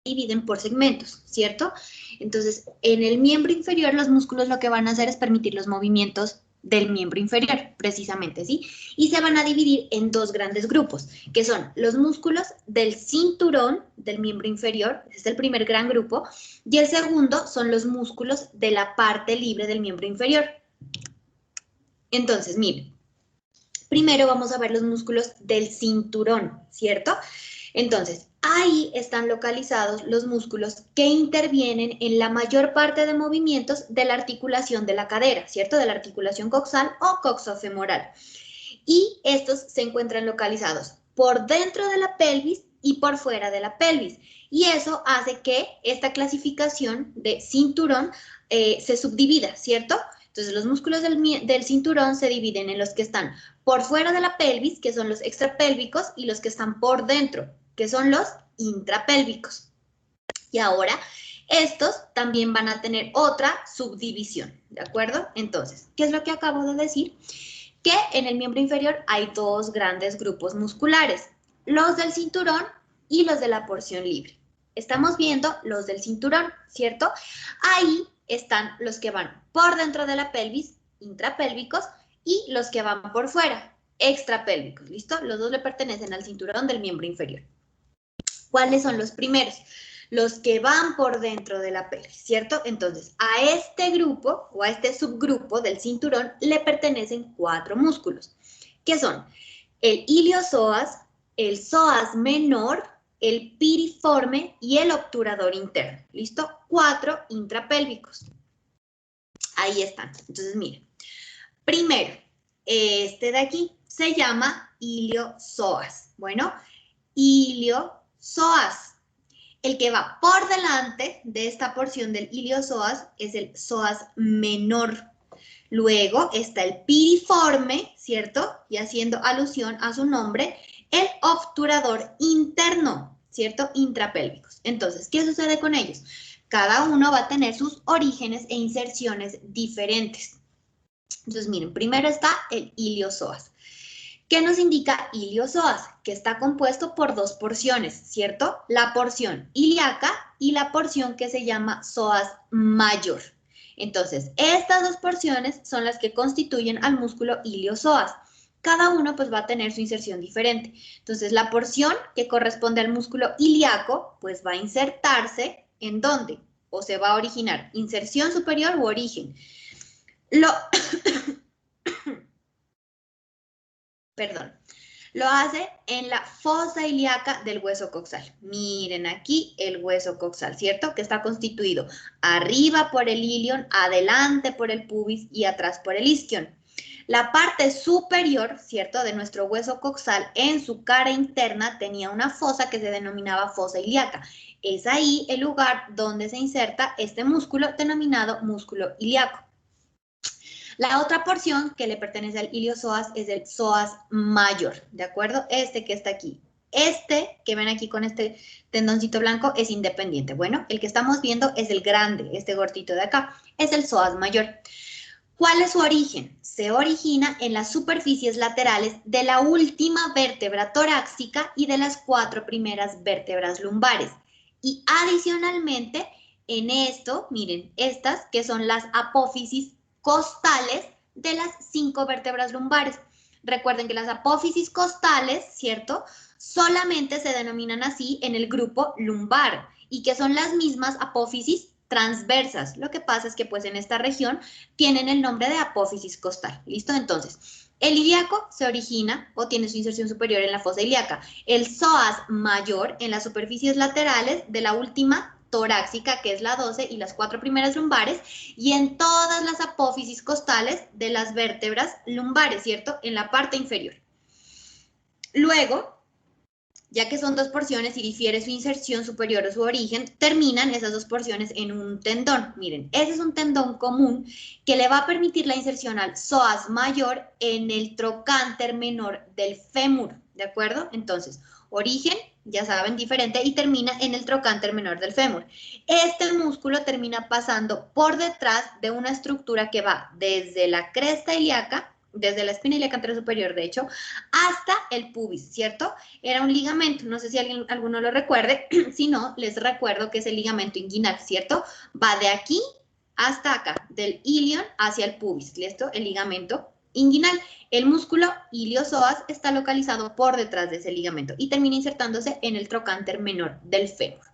dividen por segmentos, ¿cierto? Entonces, en el miembro inferior, los músculos lo que van a hacer es permitir los movimientos del miembro inferior, precisamente, ¿sí? Y se van a dividir en dos grandes grupos, que son los músculos del cinturón del miembro inferior, ese es el primer gran grupo, y el segundo son los músculos de la parte libre del miembro inferior. Entonces, miren, primero vamos a ver los músculos del cinturón, ¿cierto? Entonces, ahí están localizados los músculos que intervienen en la mayor parte de movimientos de la articulación de la cadera, ¿cierto? De la articulación coxal o coxofemoral. Y estos se encuentran localizados por dentro de la pelvis y por fuera de la pelvis. Y eso hace que esta clasificación de cinturón se subdivida, ¿cierto? Entonces, los músculos del cinturón se dividen en los que están por fuera de la pelvis, que son los extrapélvicos, y los que están por dentro, que son los intrapélvicos. Y ahora, estos también van a tener otra subdivisión, ¿de acuerdo? Entonces, ¿qué es lo que acabo de decir? Que en el miembro inferior hay dos grandes grupos musculares, los del cinturón y los de la porción libre. Estamos viendo los del cinturón, ¿cierto? Ahí están los que van por dentro de la pelvis, intrapélvicos, y los que van por fuera, extrapélvicos, ¿listo? Los dos le pertenecen al cinturón del miembro inferior. ¿Cuáles son los primeros? Los que van por dentro de la pelvis, ¿cierto? Entonces, a este grupo o a este subgrupo del cinturón le pertenecen 4 músculos, que son el iliosoas, el psoas menor, el piriforme y el obturador interno, ¿listo? 4 intrapélvicos. Ahí están. Entonces, miren, primero, este de aquí se llama iliosoas. Bueno, iliosoas. El que va por delante de esta porción del iliosoas es el psoas menor. Luego está el piriforme, ¿cierto? Y haciendo alusión a su nombre, el obturador interno, ¿cierto? Intrapélvicos. Entonces, ¿qué sucede con ellos? Cada uno va a tener sus orígenes e inserciones diferentes. Entonces, miren, primero está el iliosoas. ¿Qué nos indica iliosoas? Que está compuesto por 2 porciones, ¿cierto? La porción ilíaca y la porción que se llama psoas mayor. Entonces, estas 2 porciones son las que constituyen al músculo iliosoas. Cada uno pues va a tener su inserción diferente. Entonces, la porción que corresponde al músculo ilíaco pues va a insertarse ¿en dónde? O se va a originar, inserción superior u origen. Lo hace en la fosa ilíaca del hueso coxal. Miren aquí el hueso coxal, ¿cierto? Que está constituido arriba por el ilion, adelante por el pubis y atrás por el isquion. La parte superior, ¿cierto?, de nuestro hueso coxal en su cara interna tenía una fosa que se denominaba fosa ilíaca. Es ahí el lugar donde se inserta este músculo denominado músculo ilíaco. La otra porción que le pertenece al iliosoas es el psoas mayor, ¿de acuerdo? Este que está aquí. Este que ven aquí con este tendoncito blanco es independiente. Bueno, el que estamos viendo es el grande, este gordito de acá, es el psoas mayor. ¿Cuál es su origen? Se origina en las superficies laterales de la última vértebra torácica y de las 4 primeras vértebras lumbares. Y adicionalmente, en esto, miren, estas que son las apófisis costales de las 5 vértebras lumbares. Recuerden que las apófisis costales, ¿cierto?, solamente se denominan así en el grupo lumbar y que son las mismas apófisis transversas. Lo que pasa es que pues en esta región tienen el nombre de apófisis costal. ¿Listo? Entonces, el ilíaco se origina o tiene su inserción superior en la fosa ilíaca. El psoas mayor en las superficies laterales de la última torácica, que es la 12, y las 4 primeras lumbares, y en todas las apófisis costales de las vértebras lumbares, ¿cierto? En la parte inferior. Luego, ya que son 2 porciones y difiere su inserción superior o su origen, terminan esas 2 porciones en un tendón. Miren, ese es un tendón común que le va a permitir la inserción al psoas mayor en el trocánter menor del fémur, ¿de acuerdo? Entonces, origen, ya saben, diferente, y termina en el trocánter menor del fémur. Este músculo termina pasando por detrás de una estructura que va desde la cresta ilíaca, desde la espina ilíaca anterior superior, de hecho, hasta el pubis, ¿cierto? Era un ligamento, no sé si alguno lo recuerde, si no, les recuerdo que es el ligamento inguinal, ¿cierto? Va de aquí hasta acá, del ilion hacia el pubis, ¿listo? El ligamento inguinal. El músculo iliosoas está localizado por detrás de ese ligamento y termina insertándose en el trocánter menor del fémur.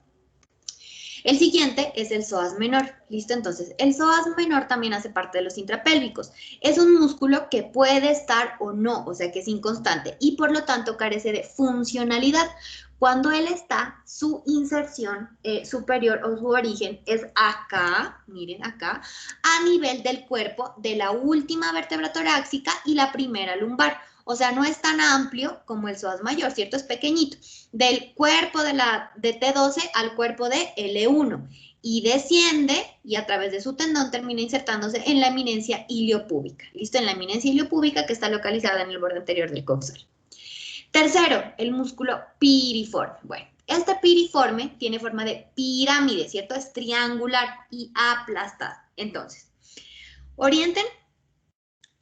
El siguiente es el psoas menor, ¿listo? Entonces, el psoas menor también hace parte de los intrapélvicos. Es un músculo que puede estar o no, o sea que es inconstante y por lo tanto carece de funcionalidad. Cuando él está, su inserción superior o su origen es acá, miren acá, a nivel del cuerpo de la última vértebra torácica y la primera lumbar. O sea, no es tan amplio como el psoas mayor, ¿cierto? Es pequeñito. Del cuerpo de T12 al cuerpo de L1 y desciende y a través de su tendón termina insertándose en la eminencia iliopúbica. ¿Listo? En la eminencia iliopúbica que está localizada en el borde anterior del coxal. Tercero, el músculo piriforme. Bueno, este piriforme tiene forma de pirámide, ¿cierto? Es triangular y aplastado. Entonces, orienten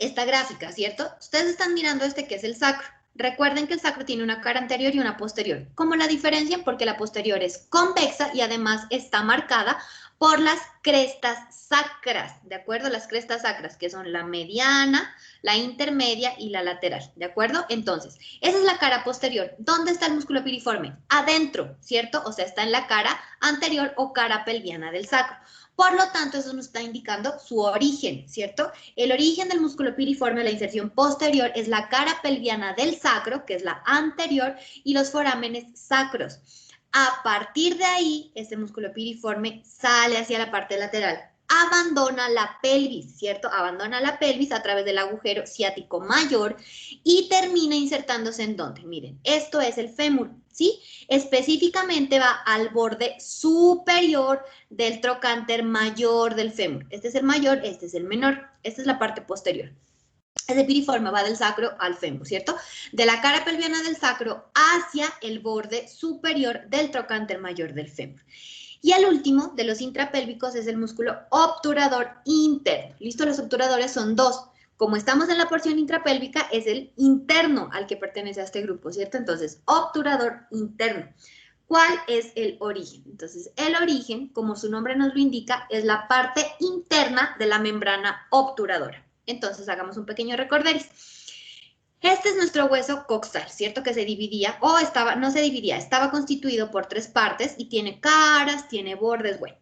esta gráfica, ¿cierto? Ustedes están mirando este que es el sacro. Recuerden que el sacro tiene una cara anterior y una posterior. ¿Cómo la diferencian? Porque la posterior es convexa y además está marcada por las crestas sacras, ¿de acuerdo? Las crestas sacras, que son la mediana, la intermedia y la lateral, ¿de acuerdo? Entonces, esa es la cara posterior. ¿Dónde está el músculo piriforme? Adentro, ¿cierto? O sea, está en la cara anterior o cara pelviana del sacro. Por lo tanto, eso nos está indicando su origen, ¿cierto? El origen del músculo piriforme, la inserción posterior, es la cara pelviana del sacro, que es la anterior, y los forámenes sacros. A partir de ahí, este músculo piriforme sale hacia la parte lateral. Abandona la pelvis, ¿cierto? Abandona la pelvis a través del agujero ciático mayor y termina insertándose en ¿dónde? Miren, esto es el fémur, ¿sí? Específicamente va al borde superior del trocánter mayor del fémur. Este es el mayor, este es el menor. Esta es la parte posterior. Ese piriforme va del sacro al fémur, ¿cierto? De la cara pelviana del sacro hacia el borde superior del trocánter mayor del fémur. Y el último de los intrapélvicos es el músculo obturador interno. ¿Listo? Los obturadores son dos. Como estamos en la porción intrapélvica, es el interno al que pertenece a este grupo, ¿cierto? Entonces, obturador interno. ¿Cuál es el origen? Entonces, el origen, como su nombre nos lo indica, es la parte interna de la membrana obturadora. Entonces, hagamos un pequeño recorderis. Este es nuestro hueso coxal, ¿cierto? Que se dividía, o estaba, no se dividía, estaba constituido por tres partes y tiene caras, tiene bordes, bueno.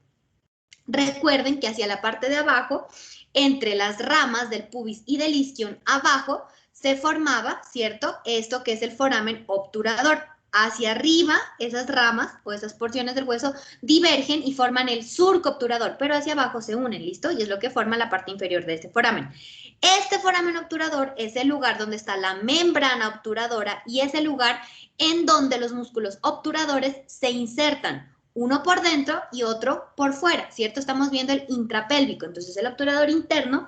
Recuerden que hacia la parte de abajo, entre las ramas del pubis y del isquion abajo, se formaba, ¿cierto? Esto que es el foramen obturador. Hacia arriba, esas ramas o esas porciones del hueso divergen y forman el surco obturador, pero hacia abajo se unen, ¿listo? Y es lo que forma la parte inferior de este foramen. Este foramen obturador es el lugar donde está la membrana obturadora y es el lugar en donde los músculos obturadores se insertan, uno por dentro y otro por fuera, ¿cierto? Estamos viendo el intrapélvico, entonces el obturador interno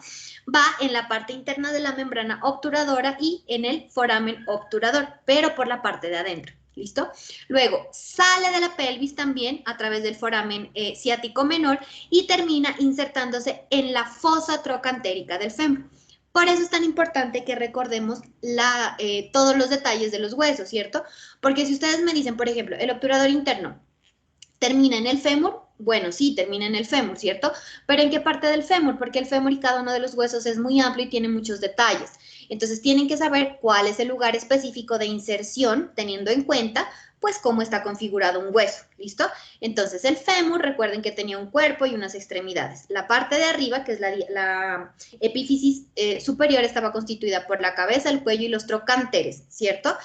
va en la parte interna de la membrana obturadora y en el foramen obturador, pero por la parte de adentro. ¿Listo? Luego, sale de la pelvis también a través del foramen ciático menor y termina insertándose en la fosa trocantérica del fémur. Por eso es tan importante que recordemos todos los detalles de los huesos, ¿cierto? Porque si ustedes me dicen, por ejemplo, el obturador interno ¿termina en el fémur? Bueno, sí, termina en el fémur, ¿cierto? Pero ¿en qué parte del fémur? Porque el fémur y cada uno de los huesos es muy amplio y tiene muchos detalles. Entonces tienen que saber cuál es el lugar específico de inserción, teniendo en cuenta, pues, cómo está configurado un hueso, ¿listo? Entonces el fémur, recuerden que tenía un cuerpo y unas extremidades. La parte de arriba, que es la epífisis superior, estaba constituida por la cabeza, el cuello y los trocánteres, ¿cierto?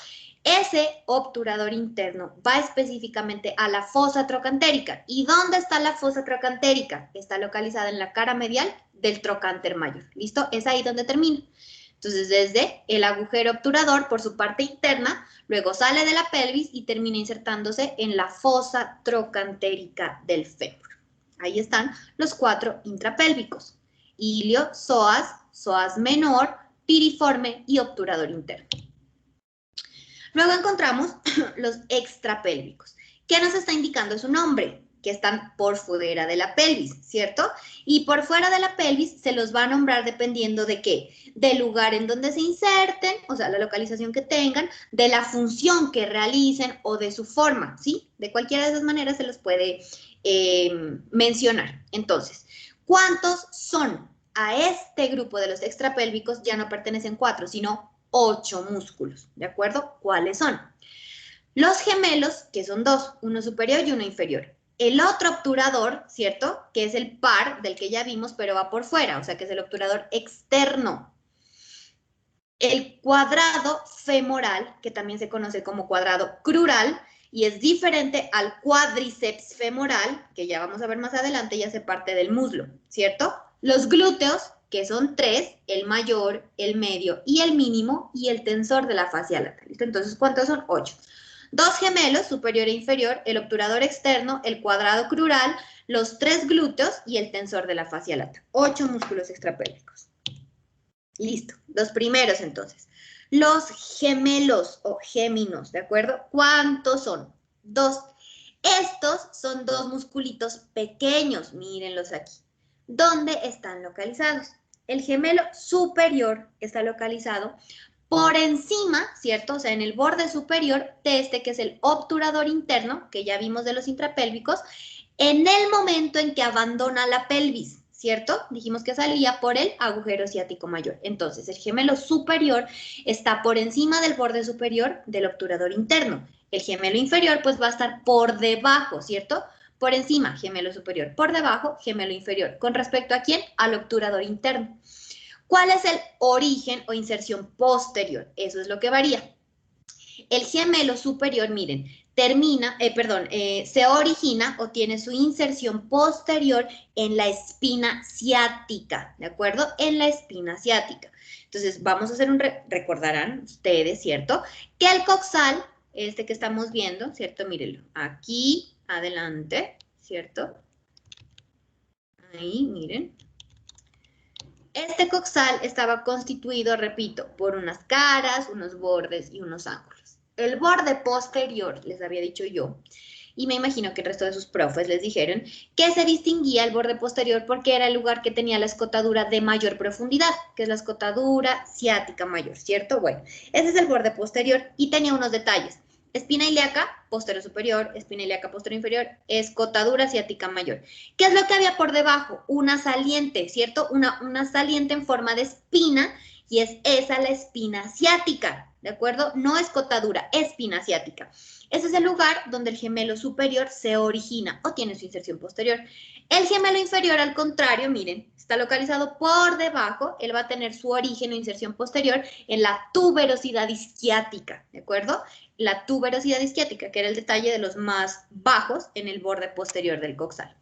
Ese obturador interno va específicamente a la fosa trocantérica. ¿Y dónde está la fosa trocantérica? Está localizada en la cara medial del trocánter mayor. ¿Listo? Es ahí donde termina. Entonces, desde el agujero obturador por su parte interna, luego sale de la pelvis y termina insertándose en la fosa trocantérica del fémur. Ahí están los cuatro intrapélvicos: ilio, psoas, psoas menor, piriforme y obturador interno. Luego encontramos los extrapélvicos. ¿Qué nos está indicando su nombre? que están por fuera de la pelvis, ¿cierto? Y por fuera de la pelvis se los va a nombrar dependiendo de qué, del lugar en donde se inserten, o sea, la localización que tengan, de la función que realicen o de su forma, ¿sí? De cualquiera de esas maneras se los puede mencionar. Entonces, ¿cuántos son? A este grupo de los extrapélvicos ya no pertenecen 4, sino 8 músculos, ¿de acuerdo? ¿Cuáles son? Los gemelos, que son 2, uno superior y uno inferior. El otro obturador, ¿cierto? Que es el par del que ya vimos, pero va por fuera, o sea que es el obturador externo. El cuadrado femoral, que también se conoce como cuadrado crural, y es diferente al cuádriceps femoral, que ya vamos a ver más adelante, y hace parte del muslo, ¿cierto? Los glúteos, que son 3, el mayor, el medio y el mínimo, y el tensor de la fascia lata. ¿Listo? Entonces, ¿cuántos son? 8. 2 gemelos, superior e inferior, el obturador externo, el cuadrado crural, los 3 glúteos y el tensor de la fascia lata. 8 músculos extrapélvicos. Listo, los primeros entonces. Los gemelos o géminos, ¿de acuerdo? ¿Cuántos son? 2. Estos son 2 musculitos pequeños, mírenlos aquí. ¿Dónde están localizados? El gemelo superior está localizado por encima, ¿cierto? O sea, en el borde superior de este que es el obturador interno, que ya vimos de los intrapélvicos, en el momento en que abandona la pelvis, ¿cierto? Dijimos que salía por el agujero ciático mayor. Entonces, el gemelo superior está por encima del borde superior del obturador interno. El gemelo inferior, pues, va a estar por debajo, ¿cierto? Por encima, gemelo superior. Por debajo, gemelo inferior. ¿Con respecto a quién? Al obturador interno. ¿Cuál es el origen o inserción posterior? Eso es lo que varía. El gemelo superior, miren, se origina o tiene su inserción posterior en la espina ciática, ¿de acuerdo? En la espina ciática. Entonces, vamos a hacer recordarán ustedes, ¿cierto? Que el coxal, este que estamos viendo, ¿cierto? Mírenlo, aquí, adelante, ¿cierto? Ahí, miren. Este coxal estaba constituido, repito, por unas caras, unos bordes y unos ángulos. El borde posterior, les había dicho yo, y me imagino que el resto de sus profes les dijeron que se distinguía el borde posterior porque era el lugar que tenía la escotadura de mayor profundidad, que es la escotadura ciática mayor, ¿cierto? Bueno, ese es el borde posterior y tenía unos detalles. Espina ilíaca, posterior superior, espina ilíaca posterior inferior, escotadura ciática mayor. ¿Qué es lo que había por debajo? Una saliente, ¿cierto? Una saliente en forma de espina y es esa la espina ciática, ¿de acuerdo? No escotadura, espina ciática. Ese es el lugar donde el gemelo superior se origina o tiene su inserción posterior. El gemelo inferior, al contrario, miren, está localizado por debajo, él va a tener su origen o inserción posterior en la tuberosidad isquiática, ¿de acuerdo? La tuberosidad isquiática, que era el detalle de los más bajos en el borde posterior del coxal.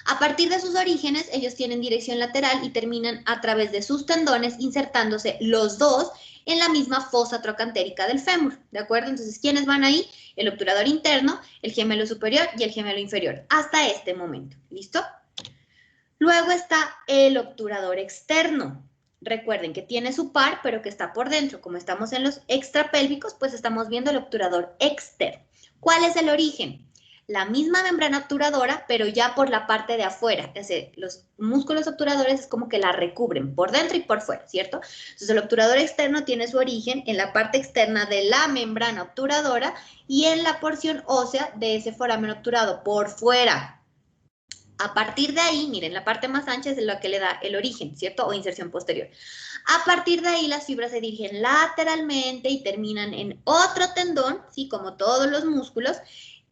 A partir de sus orígenes, ellos tienen dirección lateral y terminan a través de sus tendones insertándose los dos en la misma fosa trocantérica del fémur, ¿de acuerdo? Entonces, ¿quiénes van ahí? El obturador interno, el gemelo superior y el gemelo inferior, hasta este momento, ¿listo? Luego está el obturador externo. Recuerden que tiene su par, pero que está por dentro. Como estamos en los extrapélvicos, pues estamos viendo el obturador externo. ¿Cuál es el origen? La misma membrana obturadora, pero ya por la parte de afuera. Es decir, los músculos obturadores es como que la recubren por dentro y por fuera, ¿cierto? Entonces, el obturador externo tiene su origen en la parte externa de la membrana obturadora y en la porción ósea de ese foramen obturado por fuera. A partir de ahí, miren, la parte más ancha es la que le da el origen, ¿cierto? O inserción posterior. A partir de ahí, las fibras se dirigen lateralmente y terminan en otro tendón, ¿sí? Como todos los músculos,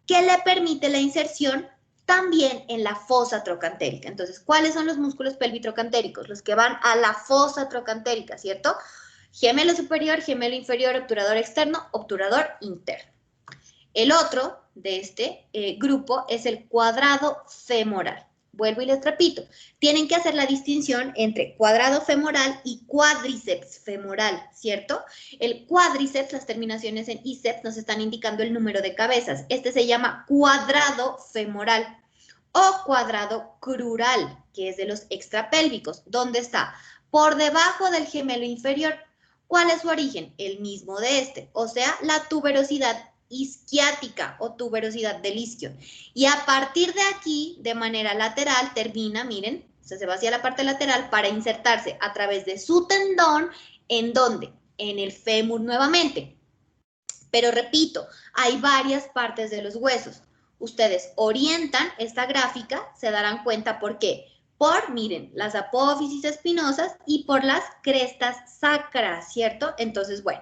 que le permite la inserción también en la fosa trocantérica. Entonces, ¿cuáles son los músculos pelvitrocantéricos? Los que van a la fosa trocantérica, ¿cierto? Gemelo superior, gemelo inferior, obturador externo, obturador interno. El otro de este grupo es el cuadrado femoral. Vuelvo y les repito, tienen que hacer la distinción entre cuadrado femoral y cuádriceps femoral, ¿cierto? El cuádriceps, las terminaciones en iceps nos están indicando el número de cabezas. Este se llama cuadrado femoral o cuadrado crural, que es de los extrapélvicos. ¿Dónde está? Por debajo del gemelo inferior. ¿Cuál es su origen? El mismo de este, o sea, la tuberosidad isquiática o tuberosidad del isquio. Y a partir de aquí, de manera lateral, termina, miren, se va hacia la parte lateral para insertarse a través de su tendón, ¿en dónde? En el fémur nuevamente. Pero repito, hay varias partes de los huesos. Ustedes orientan esta gráfica, se darán cuenta por qué. Por, miren, las apófisis espinosas y por las crestas sacras, ¿cierto? Entonces, bueno,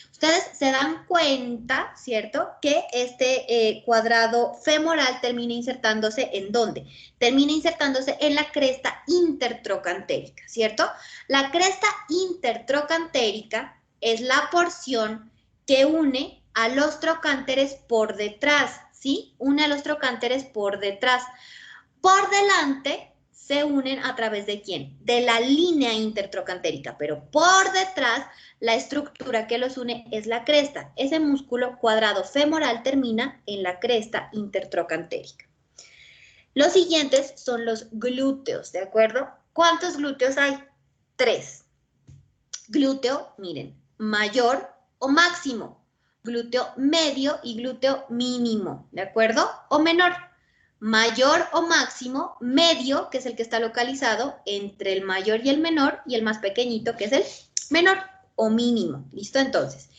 ustedes se dan cuenta, ¿cierto? Que este cuadrado femoral termina insertándose ¿en dónde? Termina insertándose en la cresta intertrocantérica, ¿cierto? La cresta intertrocantérica es la porción que une a los trocánteres por detrás, ¿sí? Une a los trocánteres por detrás. Por delante se unen a través de ¿quién? De la línea intertrocantérica, pero por detrás la estructura que los une es la cresta. Ese músculo cuadrado femoral termina en la cresta intertrocantérica. Los siguientes son los glúteos, ¿de acuerdo? ¿Cuántos glúteos hay? 3. Glúteo, miren, mayor o máximo. Glúteo medio y glúteo mínimo, ¿de acuerdo? O menor. Mayor o máximo, medio, que es el que está localizado entre el mayor y el más pequeñito, que es el menor o mínimo. ¿Listo? Entonces,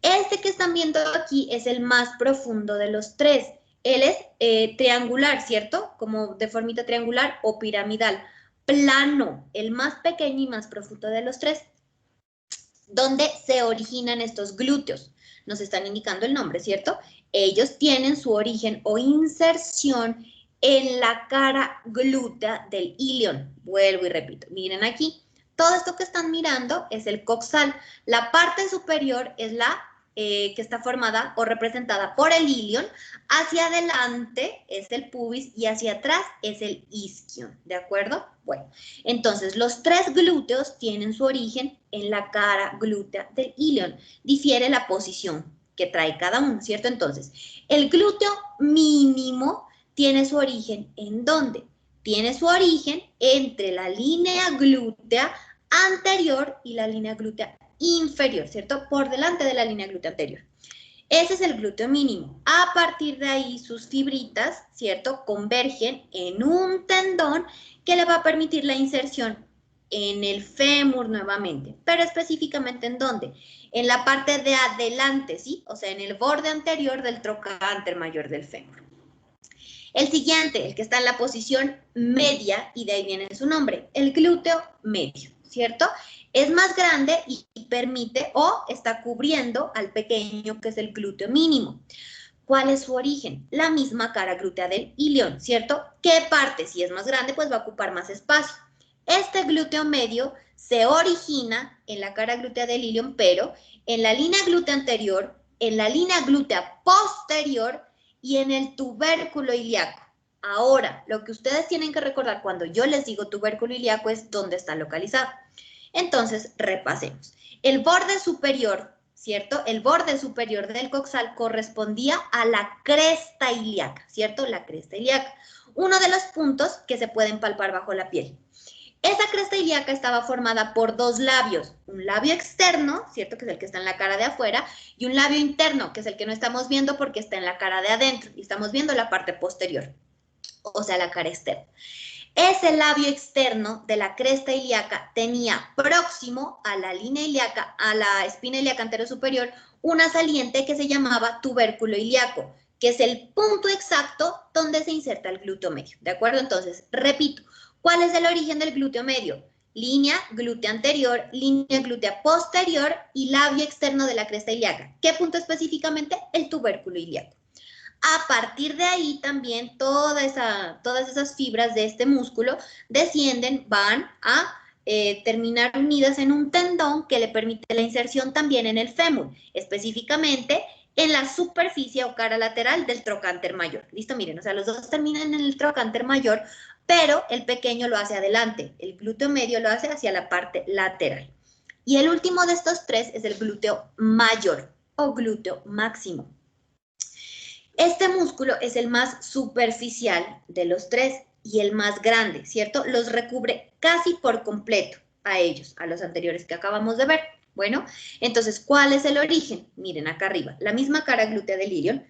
este que están viendo aquí es el más profundo de los 3. Él es triangular, ¿cierto? Como de formita triangular o piramidal. Plano, el más pequeño y más profundo de los 3. ¿Dónde se originan estos glúteos? Nos están indicando el nombre, ¿cierto? Ellos tienen su origen o inserción en la cara glútea del ilion. Vuelvo y repito, miren aquí. Todo esto que están mirando es el coxal. La parte superior es la que está formada o representada por el ilion. Hacia adelante es el pubis y hacia atrás es el isquion, ¿de acuerdo? Bueno, entonces los 3 glúteos tienen su origen en la cara glútea del ilion. Difiere la posición que trae cada uno, ¿cierto? Entonces, el glúteo mínimo tiene su origen ¿en dónde? Tiene su origen entre la línea glútea anterior y la línea glútea inferior, ¿cierto? Por delante de la línea glútea anterior. Ese es el glúteo mínimo. A partir de ahí, sus fibritas, ¿cierto? Convergen en un tendón que le va a permitir la inserción en el fémur nuevamente. Pero específicamente ¿en dónde? En la parte de adelante, ¿sí? O sea, en el borde anterior del trocánter mayor del fémur. El siguiente, el que está en la posición media, y de ahí viene su nombre, el glúteo medio, ¿cierto? Es más grande y permite o está cubriendo al pequeño, que es el glúteo mínimo. ¿Cuál es su origen? La misma cara glútea del ilion, ¿cierto? ¿Qué parte? Si es más grande, pues va a ocupar más espacio. Este glúteo medio se origina en la cara glútea del ilion, pero en la línea glútea anterior, en la línea glútea posterior y en el tubérculo ilíaco. Ahora, lo que ustedes tienen que recordar cuando yo les digo tubérculo ilíaco es dónde está localizado. Entonces, repasemos. El borde superior, ¿cierto? El borde superior del coxal correspondía a la cresta ilíaca, ¿cierto? La cresta ilíaca. Uno de los puntos que se pueden palpar bajo la piel. Esa cresta ilíaca estaba formada por 2 labios, un labio externo, ¿cierto? Que es el que está en la cara de afuera, y un labio interno, que es el que no estamos viendo porque está en la cara de adentro, y estamos viendo la parte posterior, o sea, la cara externa. Ese labio externo de la cresta ilíaca tenía próximo a la línea ilíaca, a la espina ilíaca anterosuperior, una saliente que se llamaba tubérculo ilíaco, que es el punto exacto donde se inserta el glúteo medio, ¿de acuerdo? Entonces, repito, ¿cuál es el origen del glúteo medio? Línea glútea anterior, línea glútea posterior y labio externo de la cresta ilíaca. ¿Qué punto específicamente? El tubérculo ilíaco. A partir de ahí también todas esas fibras de este músculo descienden, van a terminar unidas en un tendón que le permite la inserción también en el fémur, específicamente en la superficie o cara lateral del trocánter mayor. ¿Listo? Miren, o sea, los dos terminan en el trocánter mayor, pero el pequeño lo hace adelante, el glúteo medio lo hace hacia la parte lateral. Y el último de estos 3 es el glúteo mayor o glúteo máximo. Este músculo es el más superficial de los 3 y el más grande, ¿cierto? Los recubre casi por completo a ellos, a los anteriores que acabamos de ver. Bueno, entonces, ¿cuál es el origen? Miren acá arriba, la misma cara glútea del ilion,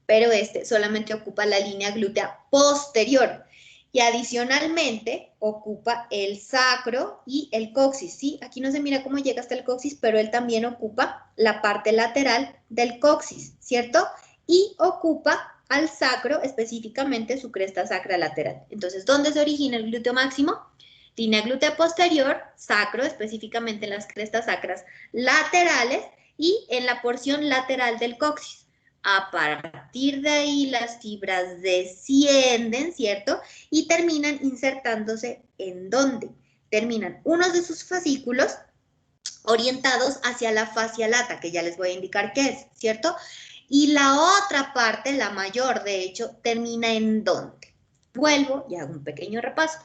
pero este solamente ocupa la línea glútea posterior. Y adicionalmente ocupa el sacro y el coxis, ¿sí? Aquí no se mira cómo llega hasta el coxis, pero él también ocupa la parte lateral del coxis, ¿cierto? Y ocupa al sacro, específicamente su cresta sacra lateral. Entonces, ¿dónde se origina el glúteo máximo? Línea glútea posterior, sacro, específicamente en las crestas sacras laterales y en la porción lateral del coxis. A partir de ahí las fibras descienden, ¿cierto? Y terminan insertándose ¿en dónde? Terminan unos de sus fascículos orientados hacia la fascia lata, que ya les voy a indicar qué es, ¿cierto? Y la otra parte, la mayor, de hecho, termina ¿en dónde? Vuelvo y hago un pequeño repaso.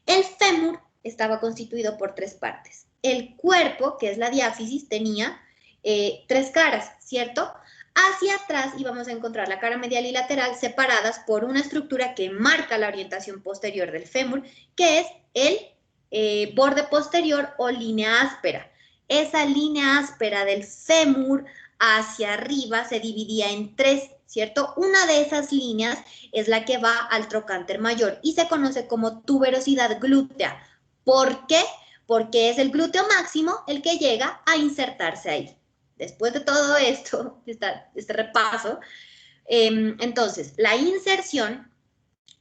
El fémur estaba constituido por 3 partes. El cuerpo, que es la diáfisis, tenía 3 caras, ¿cierto? Hacia atrás íbamos a encontrar la cara medial y lateral separadas por una estructura que marca la orientación posterior del fémur, que es el borde posterior o línea áspera. Esa línea áspera del fémur hacia arriba se dividía en 3, ¿cierto? Una de esas líneas es la que va al trocánter mayor y se conoce como tuberosidad glútea. ¿Por qué? Porque es el glúteo máximo el que llega a insertarse ahí. Después de todo esto, este repaso, entonces, la inserción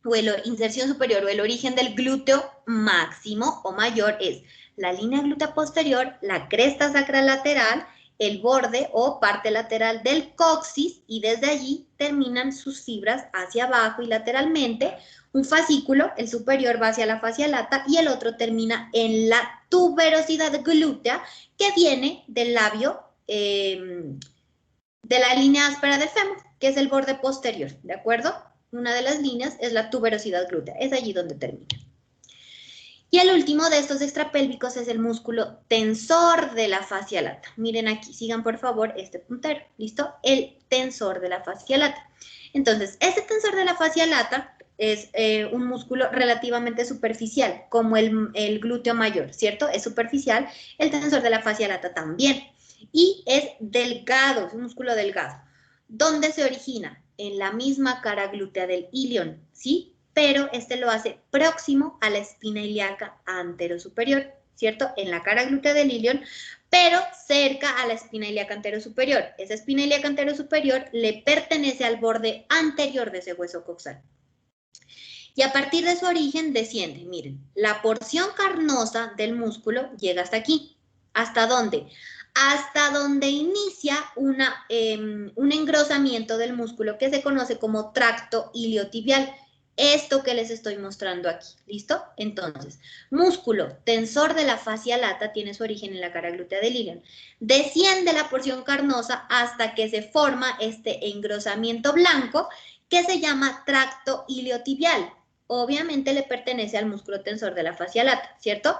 o inserción superior o el origen del glúteo máximo o mayor es la línea glútea posterior, la cresta sacral lateral, el borde o parte lateral del coxis y desde allí terminan sus fibras hacia abajo y lateralmente. Un fascículo, el superior va hacia la fascia lata y el otro termina en la tuberosidad glútea que viene del labio de la línea áspera del fémur, que es el borde posterior, ¿de acuerdo? Una de las líneas es la tuberosidad glútea, es allí donde termina. Y el último de estos extrapélvicos es el músculo tensor de la fascia lata. Miren aquí, sigan por favor este puntero, ¿listo? El tensor de la fascia lata. Entonces, este tensor de la fascia lata es un músculo relativamente superficial, como el glúteo mayor, ¿cierto? Es superficial, el tensor de la fascia lata también. Y es delgado, es un músculo delgado. ¿Dónde se origina? En la misma cara glútea del ilion, ¿sí? Pero este lo hace próximo a la espina ilíaca anterosuperior, ¿cierto? En la cara glútea del ilion, pero cerca a la espina ilíaca anterosuperior. Esa espina ilíaca anterosuperior le pertenece al borde anterior de ese hueso coxal. Y a partir de su origen desciende, miren, la porción carnosa del músculo llega hasta aquí. ¿Hasta dónde? Hasta donde inicia un engrosamiento del músculo que se conoce como tracto iliotibial. Esto que les estoy mostrando aquí, ¿listo? Entonces, músculo tensor de la fascia lata tiene su origen en la cara glútea del ilion. Desciende la porción carnosa hasta que se forma este engrosamiento blanco que se llama tracto iliotibial. Obviamente le pertenece al músculo tensor de la fascia lata, ¿cierto?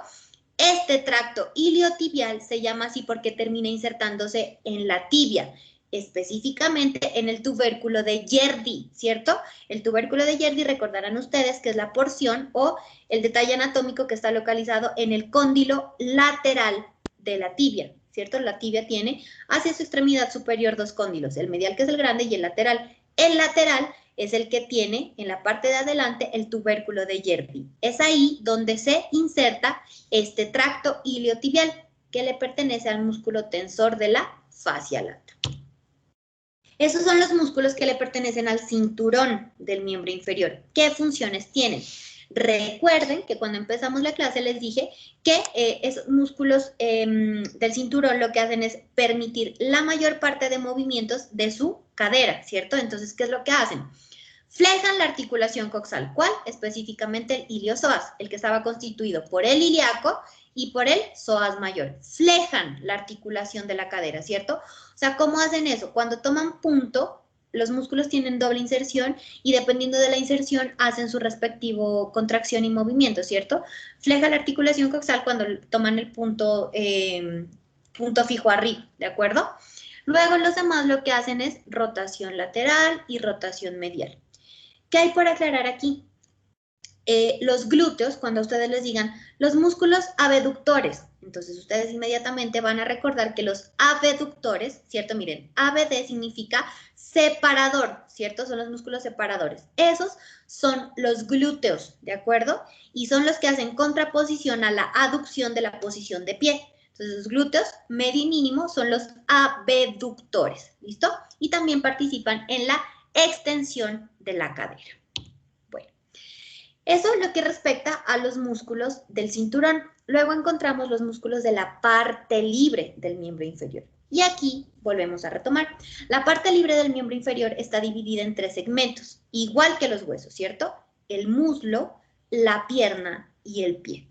Este tracto iliotibial se llama así porque termina insertándose en la tibia, específicamente en el tubérculo de Yerdi, ¿cierto? El tubérculo de Yerdi, recordarán ustedes que es la porción o el detalle anatómico que está localizado en el cóndilo lateral de la tibia, ¿cierto? La tibia tiene hacia su extremidad superior 2 cóndilos, el medial que es el grande y el lateral. El lateral es el que tiene en la parte de adelante el tubérculo de Yerdi. Es ahí donde se inserta este tracto iliotibial que le pertenece al músculo tensor de la fascia lata. Esos son los músculos que le pertenecen al cinturón del miembro inferior. ¿Qué funciones tienen? Recuerden que cuando empezamos la clase les dije que esos músculos del cinturón lo que hacen es permitir la mayor parte de movimientos de su cadera, ¿cierto? Entonces, ¿qué es lo que hacen? Flejan la articulación coxal. ¿Cuál? Específicamente el iliozoas, el que estaba constituido por el ilíaco y por el psoas mayor. Flejan la articulación de la cadera, ¿cierto? O sea, ¿cómo hacen eso? Cuando toman punto, los músculos tienen doble inserción y dependiendo de la inserción hacen su respectivo contracción y movimiento, ¿cierto? Fleja la articulación coxal cuando toman el punto fijo arriba, ¿de acuerdo? Luego los demás lo que hacen es rotación lateral y rotación medial. ¿Qué hay por aclarar aquí? Los glúteos, cuando ustedes les digan, los músculos abductores, Entonces, ustedes inmediatamente van a recordar que los abductores, ¿cierto? Miren, ABD significa separador, ¿cierto? Son los músculos separadores. Esos son los glúteos, ¿de acuerdo? Y son los que hacen contraposición a la aducción de la posición de pie. Entonces, los glúteos medio y mínimo son los abductores, ¿listo? Y también participan en la extensión de la cadera. Bueno, eso es lo que respecta a los músculos del cinturón. Luego encontramos los músculos de la parte libre del miembro inferior. Y aquí volvemos a retomar. La parte libre del miembro inferior está dividida en 3 segmentos, igual que los huesos, ¿cierto? El muslo, la pierna y el pie.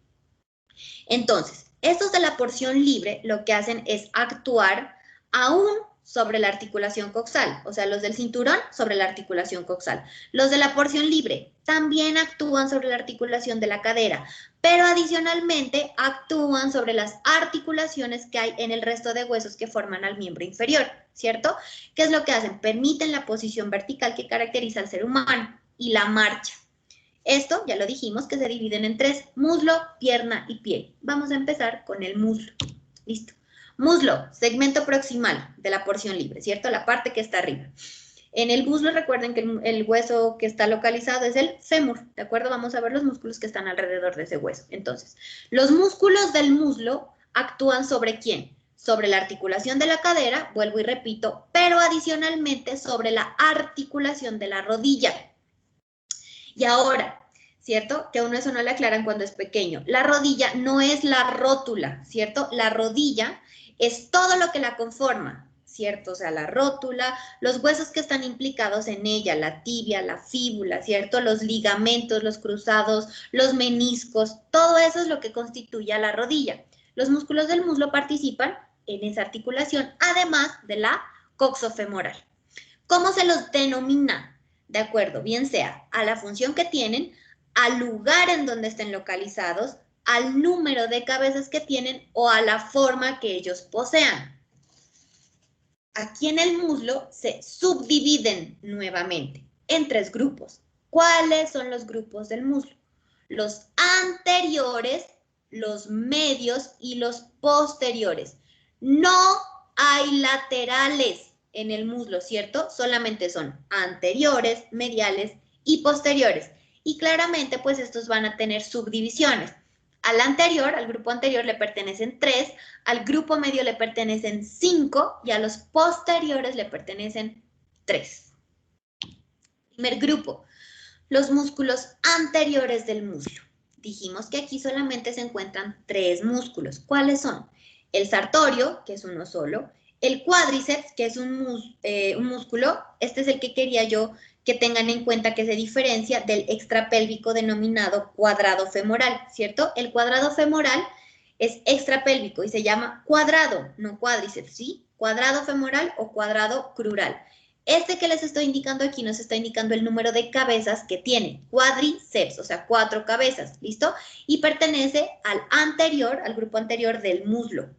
Entonces, estos de la porción libre lo que hacen es actuar aún sobre la articulación coxal, o sea, los del cinturón sobre la articulación coxal. Los de la porción libre también actúan sobre la articulación de la cadera, pero adicionalmente actúan sobre las articulaciones que hay en el resto de huesos que forman al miembro inferior, ¿cierto? ¿Qué es lo que hacen? Permiten la posición vertical que caracteriza al ser humano y la marcha. Esto, ya lo dijimos, que se dividen en 3, muslo, pierna y pie. Vamos a empezar con el muslo. Listo. Muslo, segmento proximal de la porción libre, ¿cierto? La parte que está arriba. En el muslo, recuerden que el hueso que está localizado es el fémur, ¿de acuerdo? Vamos a ver los músculos que están alrededor de ese hueso. Entonces, los músculos del muslo actúan ¿sobre quién? Sobre la articulación de la cadera, vuelvo y repito, pero adicionalmente sobre la articulación de la rodilla. Y ahora, ¿cierto? Que a uno eso no le aclaran cuando es pequeño. La rodilla no es la rótula, ¿cierto? La rodilla es todo lo que la conforma, ¿cierto? O sea, la rótula, los huesos que están implicados en ella, la tibia, la fíbula, ¿cierto? Los ligamentos, los cruzados, los meniscos, todo eso es lo que constituye a la rodilla. Los músculos del muslo participan en esa articulación, además de la coxofemoral. ¿Cómo se los denomina? De acuerdo, bien sea a la función que tienen, al lugar en donde estén localizados, al número de cabezas que tienen o a la forma que ellos posean. Aquí en el muslo se subdividen nuevamente en 3 grupos. ¿Cuáles son los grupos del muslo? Los anteriores, los medios y los posteriores. No hay laterales en el muslo, ¿cierto? Solamente son anteriores, mediales y posteriores. Y claramente, pues estos van a tener subdivisiones. Al anterior, al grupo anterior le pertenecen 3, al grupo medio le pertenecen 5 y a los posteriores le pertenecen 3. Primer grupo, los músculos anteriores del muslo. Dijimos que aquí solamente se encuentran 3 músculos. ¿Cuáles son? El sartorio, que es uno solo, el cuádriceps, que es un músculo, este es el que quería yo que tengan en cuenta que se diferencia del extrapélvico denominado cuadrado femoral, ¿cierto? El cuadrado femoral es extrapélvico y se llama cuadrado, no cuádriceps, ¿sí? Cuadrado femoral o cuadrado crural. Este que les estoy indicando aquí nos está indicando el número de cabezas que tiene, cuádriceps, o sea, 4 cabezas, ¿listo? Y pertenece al anterior, al grupo anterior del muslo.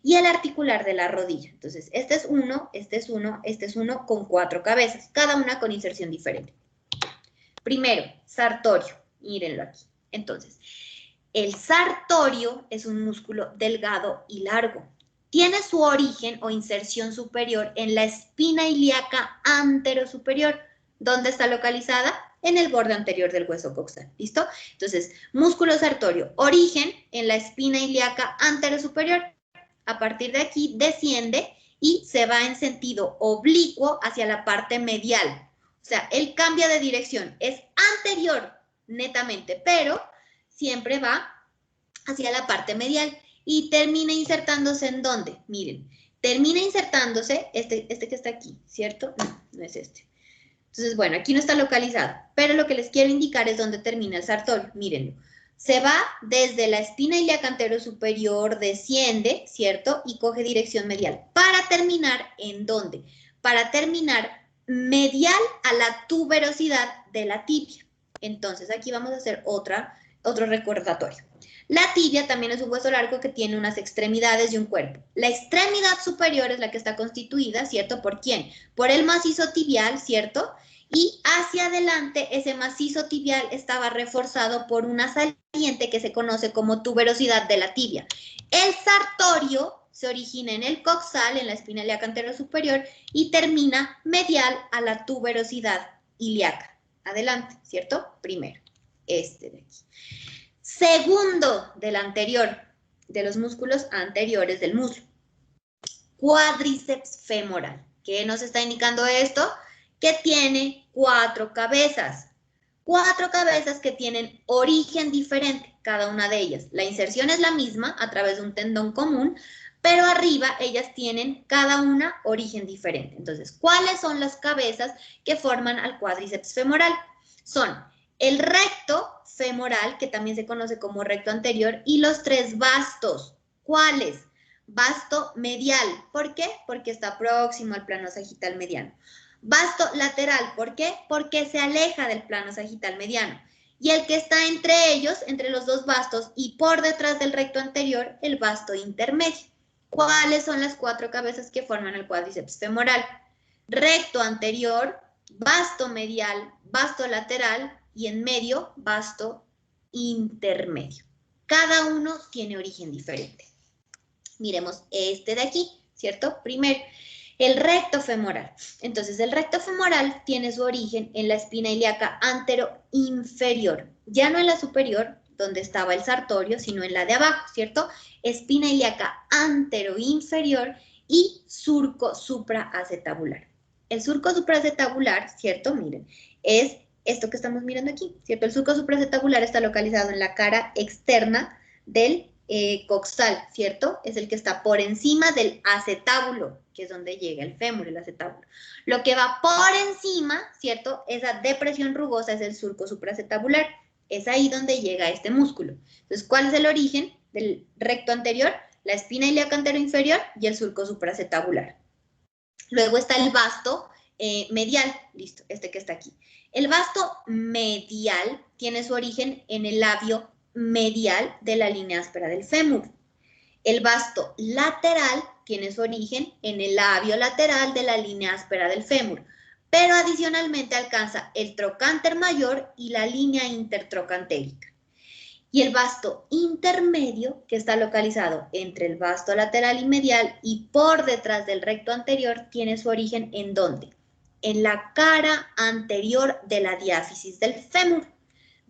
Y el articular de la rodilla. Entonces, este es uno, este es uno, este es uno con 4 cabezas, cada una con inserción diferente. Primero, sartorio, mírenlo aquí. Entonces, el sartorio es un músculo delgado y largo. Tiene su origen o inserción superior en la espina ilíaca anterosuperior. ¿Dónde está localizada? En el borde anterior del hueso coxal, ¿listo? Entonces, músculo sartorio, origen en la espina ilíaca anterosuperior. A partir de aquí desciende y se va en sentido oblicuo hacia la parte medial. O sea, él cambia de dirección, es anterior netamente, pero siempre va hacia la parte medial y termina insertándose ¿en dónde? Miren, termina insertándose, este que está aquí, ¿cierto? No, no es este. Entonces, bueno, aquí no está localizado, pero lo que les quiero indicar es dónde termina el sartorio, mírenlo. Se va desde la espina ilíaca anterosuperior, desciende, ¿cierto? Y coge dirección medial. Para terminar, ¿en dónde? Para terminar medial a la tuberosidad de la tibia. Entonces, aquí vamos a hacer otro recordatorio. La tibia también es un hueso largo que tiene unas extremidades y un cuerpo. La extremidad superior es la que está constituida, ¿cierto? ¿Por quién? Por el macizo tibial, ¿cierto? Y hacia adelante, ese macizo tibial estaba reforzado por una saliente que se conoce como tuberosidad de la tibia. El sartorio se origina en el coxal, en la espina ilíaca anterior superior, y termina medial a la tuberosidad ilíaca. Adelante, ¿cierto? Primero, este de aquí. Segundo del anterior, de los músculos anteriores del muslo. Cuádriceps femoral. ¿Qué nos está indicando esto? Que tiene 4 cabezas. 4 cabezas que tienen origen diferente, cada una de ellas. La inserción es la misma a través de un tendón común, pero arriba ellas tienen cada una origen diferente. Entonces, ¿cuáles son las cabezas que forman al cuádriceps femoral? Son el recto femoral, que también se conoce como recto anterior, y los 3 bastos. ¿Cuáles? Basto medial. ¿Por qué? Porque está próximo al plano sagital mediano. Basto lateral. ¿Por qué? Porque se aleja del plano sagital mediano. Y el que está entre ellos, entre los 2 bastos y por detrás del recto anterior, el basto intermedio. ¿Cuáles son las 4 cabezas que forman el cuádriceps femoral? Recto anterior, basto medial, basto lateral y en medio, basto intermedio. Cada uno tiene origen diferente. Miremos este de aquí, ¿cierto? Primero, el recto femoral. Entonces, el recto femoral tiene su origen en la espina ilíaca antero-inferior, ya no en la superior, donde estaba el sartorio, sino en la de abajo, ¿cierto? Espina ilíaca antero-inferior y surco supraacetabular. El surco supraacetabular, ¿cierto? Miren, es esto que estamos mirando aquí, ¿cierto? El surco supraacetabular está localizado en la cara externa del coxal, ¿cierto? Es el que está por encima del acetábulo, que es donde llega el fémur, el acetábulo. Lo que va por encima, ¿cierto? Esa depresión rugosa es el surco supraacetabular. Es ahí donde llega este músculo. Entonces, ¿cuál es el origen del recto anterior? La espina ilíaca anteroinferior y el surco supraacetabular. Luego está el vasto medial, listo, este que está aquí. El vasto medial tiene su origen en el labio medial de la línea áspera del fémur. El vasto lateral tiene su origen en el labio lateral de la línea áspera del fémur, pero adicionalmente alcanza el trocánter mayor y la línea intertrocantérica. Y el vasto intermedio, que está localizado entre el vasto lateral y medial y por detrás del recto anterior, tiene su origen ¿en dónde? En la cara anterior de la diáfisis del fémur.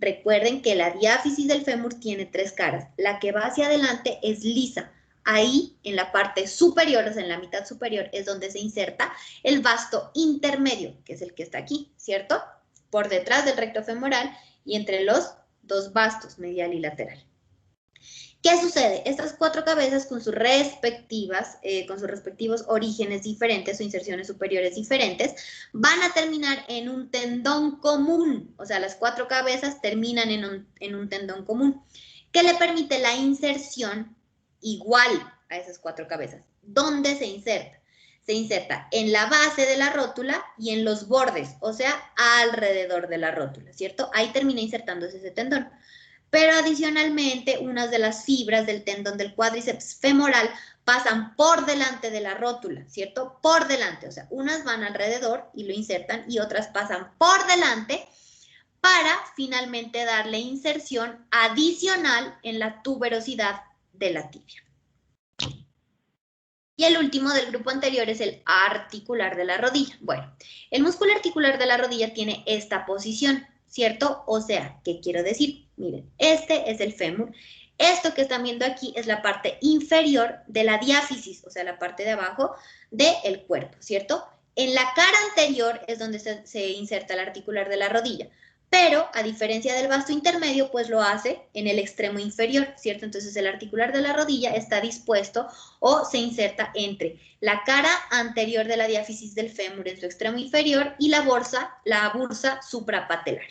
Recuerden que la diáfisis del fémur tiene 3 caras. La que va hacia adelante es lisa. Ahí, en la parte superior, o sea, en la mitad superior, es donde se inserta el vasto intermedio, que es el que está aquí, ¿cierto? Por detrás del recto femoral y entre los 2 bastos, medial y lateral. ¿Qué sucede? Estas 4 cabezas con sus respectivos orígenes diferentes o inserciones superiores diferentes, van a terminar en un tendón común. O sea, las 4 cabezas terminan en un tendón común, que le permite la inserción igual a esas 4 cabezas. ¿Dónde se inserta? Se inserta en la base de la rótula y en los bordes, o sea, alrededor de la rótula, ¿cierto? Ahí termina insertándose ese tendón. Pero adicionalmente, unas de las fibras del tendón del cuádriceps femoral pasan por delante de la rótula, ¿cierto? Por delante, o sea, unas van alrededor y lo insertan y otras pasan por delante para finalmente darle inserción adicional en la tuberosidad de la tibia. Y el último del grupo anterior es el articular de la rodilla. Bueno, el músculo articular de la rodilla tiene esta posición, ¿cierto? O sea, ¿qué quiero decir? Miren, este es el fémur. Esto que están viendo aquí es la parte inferior de la diáfisis, o sea, la parte de abajo del cuerpo, ¿cierto? En la cara anterior es donde se inserta el articular de la rodilla. Pero, a diferencia del vasto intermedio, pues lo hace en el extremo inferior, ¿cierto? Entonces, el articular de la rodilla está dispuesto o se inserta entre la cara anterior de la diáfisis del fémur en su extremo inferior y la bursa suprapatelar.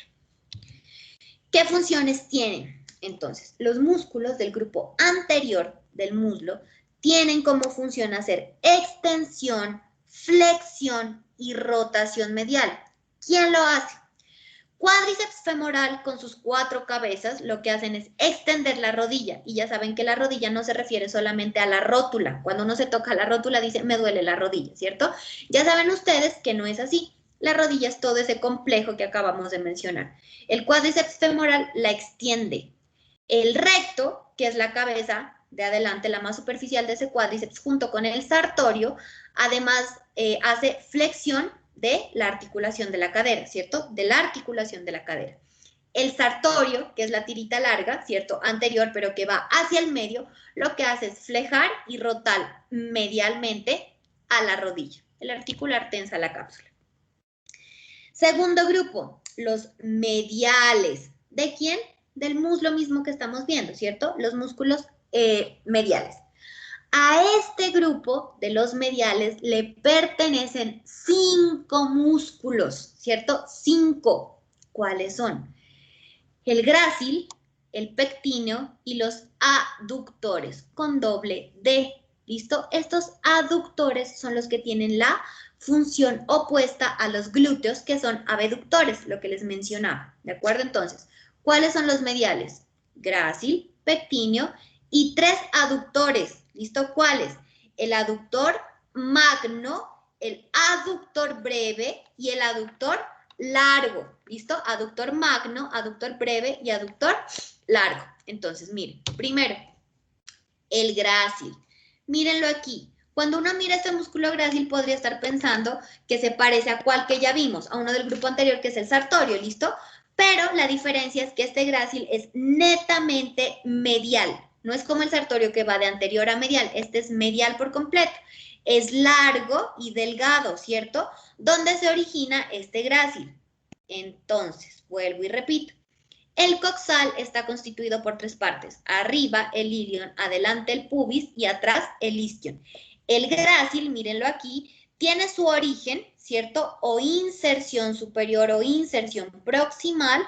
¿Qué funciones tienen? Entonces, los músculos del grupo anterior del muslo tienen como función hacer extensión, flexión y rotación medial. ¿Quién lo hace? Cuádriceps femoral con sus 4 cabezas lo que hacen es extender la rodilla y ya saben que la rodilla no se refiere solamente a la rótula. Cuando uno se toca la rótula dice me duele la rodilla, ¿cierto? Ya saben ustedes que no es así, La rodilla es todo ese complejo que acabamos de mencionar. El cuádriceps femoral la extiende. El recto, que es la cabeza de adelante, la más superficial de ese cuádriceps, junto con el sartorio, además hace flexión de la articulación de la cadera, ¿cierto? De la articulación de la cadera. El sartorio, que es la tirita larga, ¿cierto? Anterior, pero que va hacia el medio, lo que hace es flejar y rotar medialmente a la rodilla. El articular tensa la cápsula. Segundo grupo, los mediales. ¿De quién? Del muslo mismo que estamos viendo, ¿cierto? Los músculos mediales. A este grupo de los mediales le pertenecen 5 músculos, ¿cierto? 5. ¿Cuáles son? El grácil, el pectíneo y los aductores con doble D. ¿Listo? Estos aductores son los que tienen la función opuesta a los glúteos, que son abductores, lo que les mencionaba. ¿De acuerdo? Entonces, ¿cuáles son los mediales? Grácil, pectíneo y 3 aductores. ¿Listo? ¿Cuáles? El aductor magno, el aductor breve y el aductor largo. ¿Listo? Aductor magno, aductor breve y aductor largo. Entonces, miren, primero, el grácil. Mírenlo aquí. Cuando uno mira este músculo grácil, podría estar pensando que se parece a cual que ya vimos, a uno del grupo anterior, que es el sartorio, ¿listo? Pero la diferencia es que este grácil es netamente medial. No es como el sartorio que va de anterior a medial. Este es medial por completo. Es largo y delgado, ¿cierto? ¿Dónde se origina este grácil? Entonces, vuelvo y repito. El coxal está constituido por 3 partes. Arriba el ilion, adelante el pubis y atrás el isquion. El grácil, mírenlo aquí, tiene su origen, ¿cierto? O inserción superior o inserción proximal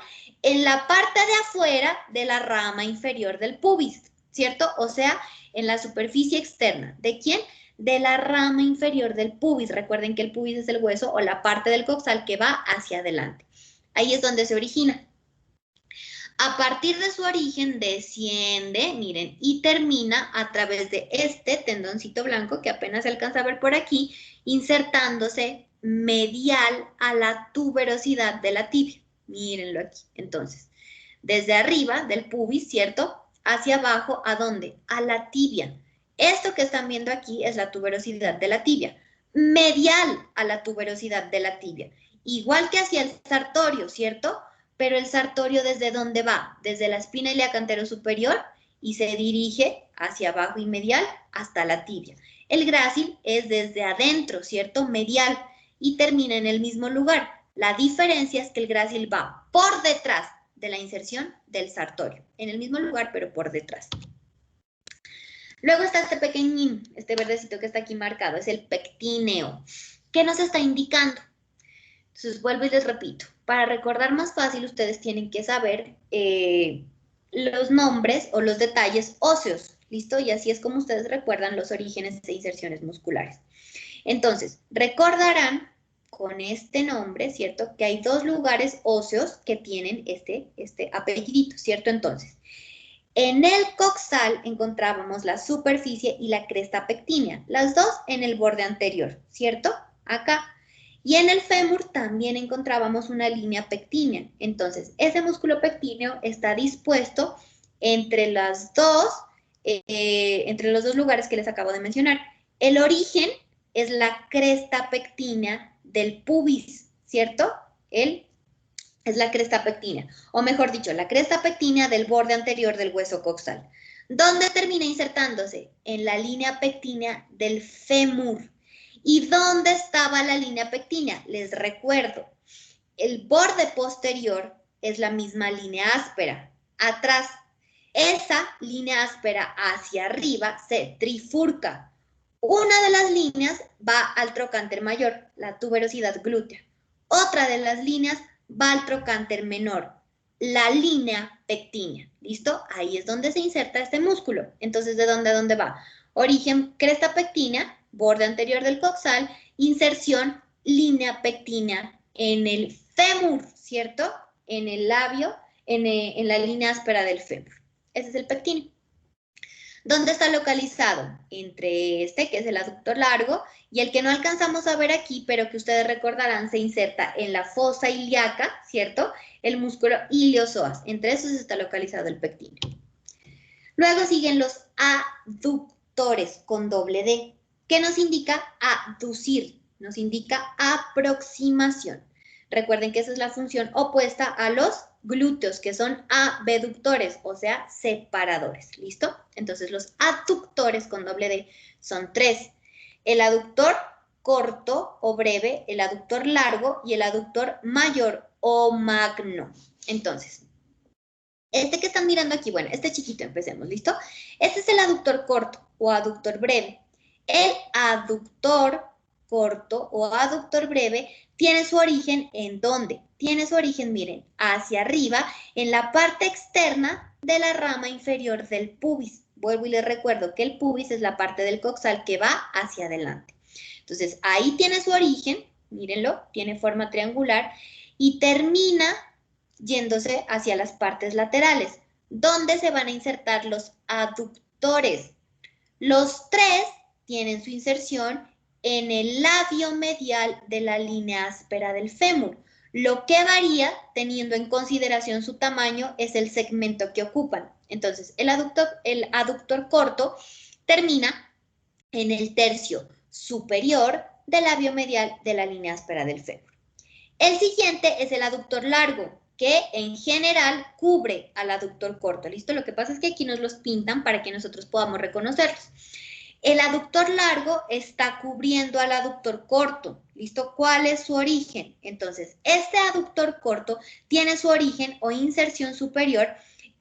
en la parte de afuera de la rama inferior del pubis, ¿cierto? O sea, en la superficie externa. ¿De quién? De la rama inferior del pubis. Recuerden que el pubis es el hueso o la parte del coxal que va hacia adelante. Ahí es donde se origina. A partir de su origen desciende, miren, y termina a través de este tendoncito blanco que apenas se alcanza a ver por aquí, insertándose medial a la tuberosidad de la tibia. Mírenlo aquí. Entonces, desde arriba del pubis, ¿cierto? Hacia abajo, ¿a dónde? A la tibia. Esto que están viendo aquí es la tuberosidad de la tibia. Medial a la tuberosidad de la tibia. Igual que hacia el sartorio, ¿cierto? Pero el sartorio, ¿desde dónde va? Desde la espina ilíaca anterosuperior y se dirige hacia abajo y medial hasta la tibia. El grácil es desde adentro, ¿cierto? Medial y termina en el mismo lugar. La diferencia es que el grácil va por detrás de la inserción del sartorio, en el mismo lugar, pero por detrás. Luego está este pequeñín, este verdecito que está aquí marcado, es el pectíneo. ¿Qué nos está indicando? Entonces, vuelvo y les repito, para recordar más fácil, ustedes tienen que saber los nombres o los detalles óseos, ¿listo? Y así es como ustedes recuerdan los orígenes de inserciones musculares. Entonces, recordarán con este nombre, ¿cierto? Que hay 2 lugares óseos que tienen este apellidito, ¿cierto? Entonces, en el coxal encontrábamos la superficie y la cresta pectínea, las 2 en el borde anterior, ¿cierto? Acá. Y en el fémur también encontrábamos una línea pectínea. Entonces, ese músculo pectíneo está dispuesto entre los dos lugares que les acabo de mencionar. El origen es la cresta pectínea del pubis, ¿cierto? Es la cresta pectínea, o mejor dicho, la cresta pectínea del borde anterior del hueso coxal. ¿Dónde termina insertándose? En la línea pectínea del fémur. ¿Y dónde estaba la línea pectínea? Les recuerdo, el borde posterior es la misma línea áspera. Atrás, esa línea áspera hacia arriba se trifurca. Una de las líneas va al trocánter mayor, la tuberosidad glútea. Otra de las líneas va al trocánter menor, la línea pectínea. ¿Listo? Ahí es donde se inserta este músculo. Entonces, ¿de dónde a dónde va? Origen cresta pectínea, borde anterior del coxal, inserción línea pectínea en el fémur, ¿cierto? En el labio, en la línea áspera del fémur. Ese es el pectíneo. ¿Dónde está localizado? Entre este, que es el aductor largo, y el que no alcanzamos a ver aquí, pero que ustedes recordarán, se inserta en la fosa ilíaca, ¿cierto? El músculo iliozoas. Entre esos está localizado el pectíneo. Luego siguen los aductores con doble D, que nos indica aducir, nos indica aproximación. Recuerden que esa es la función opuesta a los glúteos, que son abductores, o sea, separadores. ¿Listo? Entonces, los aductores con doble D son 3. El aductor corto o breve, el aductor largo y el aductor mayor o magno. Entonces, este que están mirando aquí, bueno, este chiquito, empecemos, ¿listo? Este es el aductor corto o aductor breve. El aductor corto o aductor breve tiene su origen ¿en dónde? Tiene su origen, miren, hacia arriba, en la parte externa de la rama inferior del pubis. Vuelvo y les recuerdo que el pubis es la parte del coxal que va hacia adelante. Entonces, ahí tiene su origen, mírenlo, tiene forma triangular y termina yéndose hacia las partes laterales, donde se van a insertar los aductores. Los 3 tienen su inserción en el labio medial de la línea áspera del fémur. Lo que varía, teniendo en consideración su tamaño, es el segmento que ocupan. Entonces, el aductor corto termina en el tercio superior del labio medial de la línea áspera del fémur. El siguiente es el aductor largo, que en general cubre al aductor corto. ¿Listo? Lo que pasa es que aquí nos los pintan para que nosotros podamos reconocerlos. El aductor largo está cubriendo al aductor corto. ¿Listo? ¿Cuál es su origen? Entonces, este aductor corto tiene su origen o inserción superior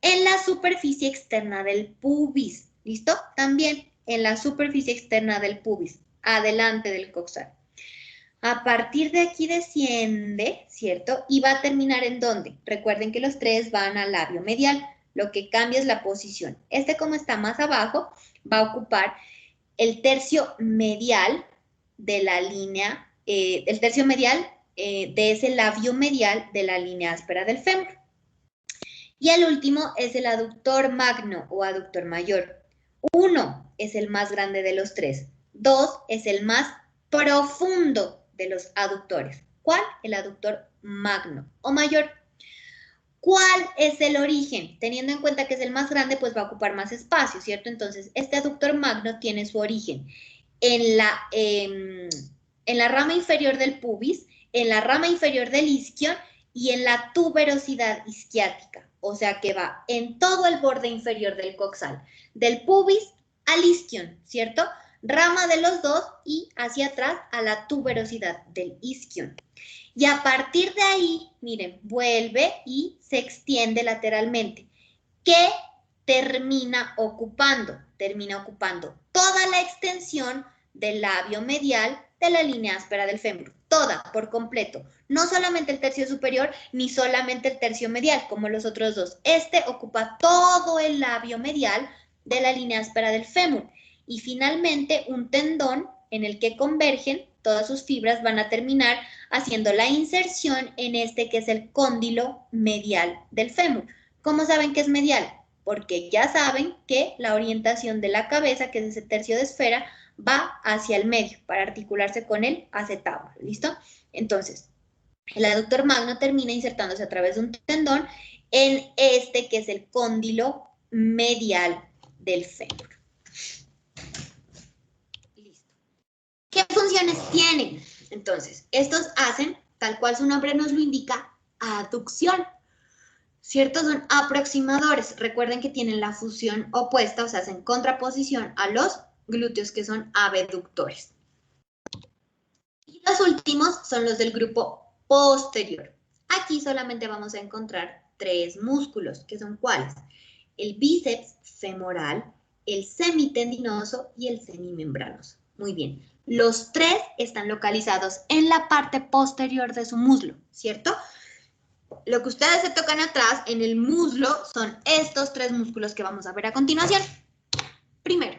en la superficie externa del pubis. ¿Listo? También en la superficie externa del pubis, adelante del coxal. A partir de aquí desciende, ¿cierto? Y va a terminar ¿en dónde? Recuerden que los 3 van al labio medial. Lo que cambia es la posición. Este, como está más abajo, va a ocupar el tercio medial de la línea, el tercio medial de ese labio medial de la línea áspera del fémur. Y el último es el aductor magno o aductor mayor. 1 es el más grande de los 3. 2 es el más profundo de los aductores. ¿Cuál? El aductor magno o mayor. ¿Cuál es el origen? Teniendo en cuenta que es el más grande, pues va a ocupar más espacio, ¿cierto? Entonces, este aductor magno tiene su origen en la rama inferior del pubis, en la rama inferior del isquion y en la tuberosidad isquiática. O sea que va en todo el borde inferior del coxal, del pubis al isquion, ¿cierto? Rama de los dos y hacia atrás a la tuberosidad del isquion. Y a partir de ahí, miren, vuelve y se extiende lateralmente. ¿Qué termina ocupando? Termina ocupando toda la extensión del labio medial de la línea áspera del fémur. Toda, por completo. No solamente el tercio superior, ni solamente el tercio medial, como los otros dos. Este ocupa todo el labio medial de la línea áspera del fémur. Y finalmente, un tendón en el que convergen, todas sus fibras van a terminar haciendo la inserción en este que es el cóndilo medial del fémur. ¿Cómo saben que es medial? Porque ya saben que la orientación de la cabeza, que es ese tercio de esfera, va hacia el medio para articularse con el acetábulo. ¿Listo? Entonces, el aductor magno termina insertándose a través de un tendón en este que es el cóndilo medial del fémur. Listo. ¿Qué funciones tienen? Entonces, estos hacen, tal cual su nombre nos lo indica, aducción. ¿Cierto? Son aproximadores. Recuerden que tienen la función opuesta, o sea, hacen contraposición a los glúteos que son abductores. Y los últimos son los del grupo posterior. Aquí solamente vamos a encontrar 3 músculos, que son ¿cuáles? El bíceps femoral, el semitendinoso y el semimembranoso. Muy bien. Los 3 están localizados en la parte posterior de su muslo, ¿cierto? Lo que ustedes se tocan atrás en el muslo son estos 3 músculos que vamos a ver a continuación. Primero,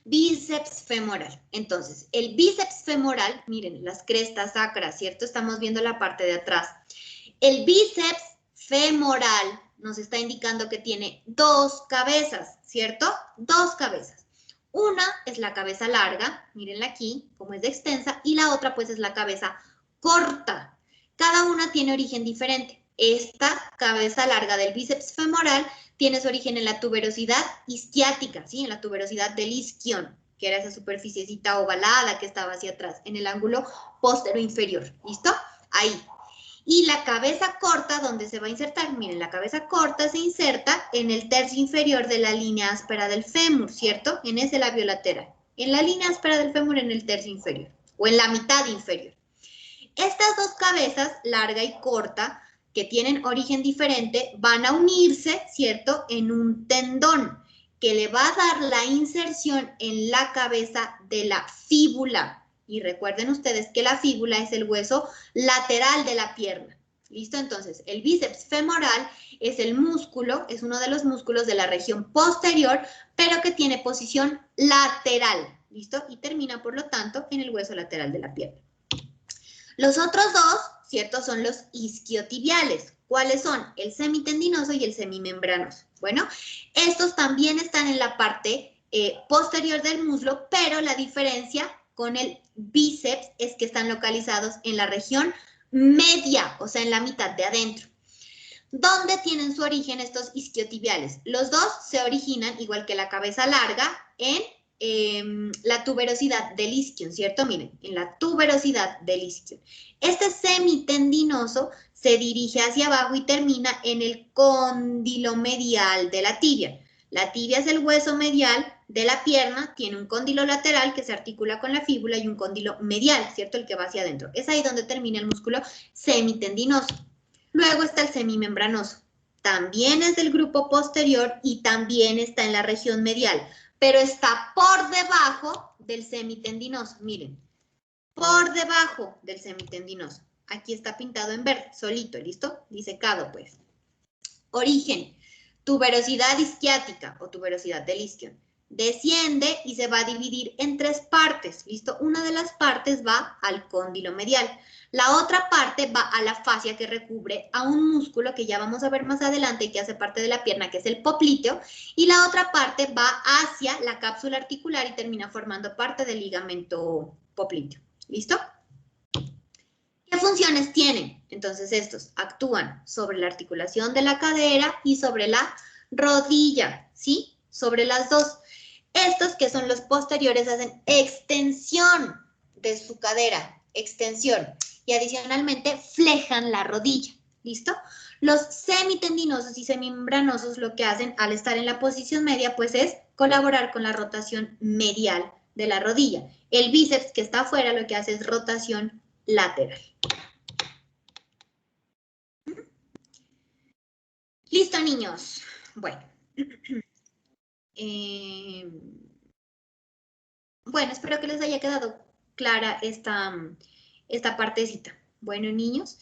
bíceps femoral. Entonces, el bíceps femoral, miren, las crestas sacras, ¿cierto? Estamos viendo la parte de atrás. El bíceps femoral nos está indicando que tiene dos cabezas, ¿cierto? Dos cabezas. Una es la cabeza larga, mírenla aquí, como es de extensa, y la otra pues es la cabeza corta. Cada una tiene origen diferente. Esta cabeza larga del bíceps femoral tiene su origen en la tuberosidad isquiática, ¿sí? En la tuberosidad del isquion, que era esa superficiecita ovalada que estaba hacia atrás, en el ángulo postero inferior, ¿listo? Ahí. Y la cabeza corta, donde se va a insertar, miren, la cabeza corta se inserta en el tercio inferior de la línea áspera del fémur, ¿cierto? En ese labio lateral. En la línea áspera del fémur, en el tercio inferior, o en la mitad inferior. Estas dos cabezas, larga y corta, que tienen origen diferente, van a unirse, ¿cierto?, en un tendón que le va a dar la inserción en la cabeza de la fíbula. Y recuerden ustedes que la fíbula es el hueso lateral de la pierna. ¿Listo? Entonces, el bíceps femoral es el músculo, es uno de los músculos de la región posterior, pero que tiene posición lateral. ¿Listo? Y termina, por lo tanto, en el hueso lateral de la pierna. Los otros dos, ¿cierto? Son los isquiotibiales. ¿Cuáles son? El semitendinoso y el semimembranoso. Bueno, estos también están en la parte posterior del muslo, pero la diferencia con el bíceps es que están localizados en la región media, o sea, en la mitad de adentro. ¿Dónde tienen su origen estos isquiotibiales? Los dos se originan, igual que la cabeza larga, en la tuberosidad del isquion, ¿cierto? Miren, en la tuberosidad del isquion. Este semitendinoso se dirige hacia abajo y termina en el cóndilo medial de la tibia. La tibia es el hueso medial de la pierna, tiene un cóndilo lateral que se articula con la fíbula y un cóndilo medial, ¿cierto? El que va hacia adentro. Es ahí donde termina el músculo semitendinoso. Luego está el semimembranoso. También es del grupo posterior y también está en la región medial, pero está por debajo del semitendinoso. Miren, por debajo del semitendinoso. Aquí está pintado en verde, solito, ¿listo? Disecado, pues. Origen, tuberosidad isquiática o tuberosidad del isquion. Desciende y se va a dividir en tres partes, ¿listo? Una de las partes va al cóndilo medial. La otra parte va a la fascia que recubre a un músculo que ya vamos a ver más adelante y que hace parte de la pierna, que es el popliteo. Y la otra parte va hacia la cápsula articular y termina formando parte del ligamento popliteo. ¿Listo? ¿Qué funciones tienen? Entonces estos actúan sobre la articulación de la cadera y sobre la rodilla, ¿sí? Sobre las dos. Estos, que son los posteriores, hacen extensión de su cadera, extensión, y adicionalmente flejan la rodilla, ¿listo? Los semitendinosos y semimembranosos lo que hacen al estar en la posición media, pues es colaborar con la rotación medial de la rodilla. El bíceps, que está afuera, lo que hace es rotación lateral. Listo, niños. Bueno. Bueno, espero que les haya quedado clara esta partecita. Bueno, niños,